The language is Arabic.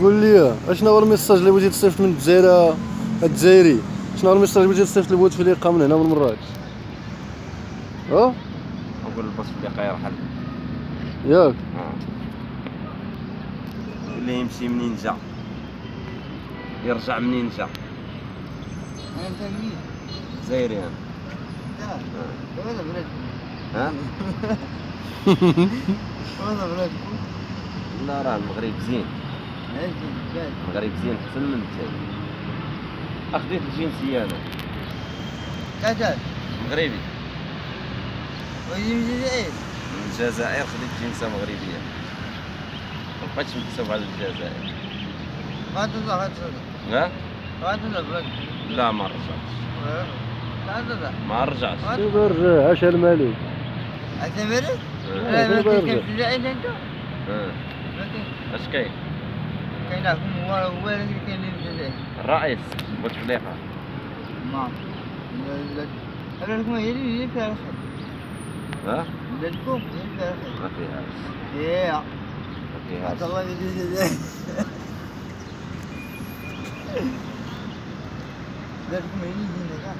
قول لي اشنا هو الميساج اللي بغيتي تصيفط من الجزائر الجزائري؟ شنو هو الميساج اللي بغيتي تصيفط لبوتفليقه من هنا من مراكش؟ نقول بوتفليقه يرحل. ياك قول لي يمشي منين جا يرجع منين جا. انت منين؟ جزائري انا. وين بلادكم؟ ها؟ وين بلادكم؟ لا راه المغرب زين. المغرب زين احسن من الجزائر. اخذت الجنسيه انا كذا مغربي. ويجي من الجزائر. من الجزائر خديت جنسيه مغربيه. ما بقيتش مكتوب على الجزائر. غاتولا ها؟ غاتولا بلادكم. لا ما رجعتش. غاتولا ما رجعتش. دابا رجع عاش الملك. انت مريض؟ لا، لا ما دابا كاين رجع. في الجزائر انت؟ ها ما كاين. اش كاين؟ كاين عفوا هو اللي كاين في الجزائر. الرئيس بوتفليقه. ما بلادكم هي اللي فيها الخير. ها؟ بلادكم هي اللي فيها الخير. ما فيهاش. ايه ما فيهاش. الله يدير الجزائر. بلادكم هي اللي فيها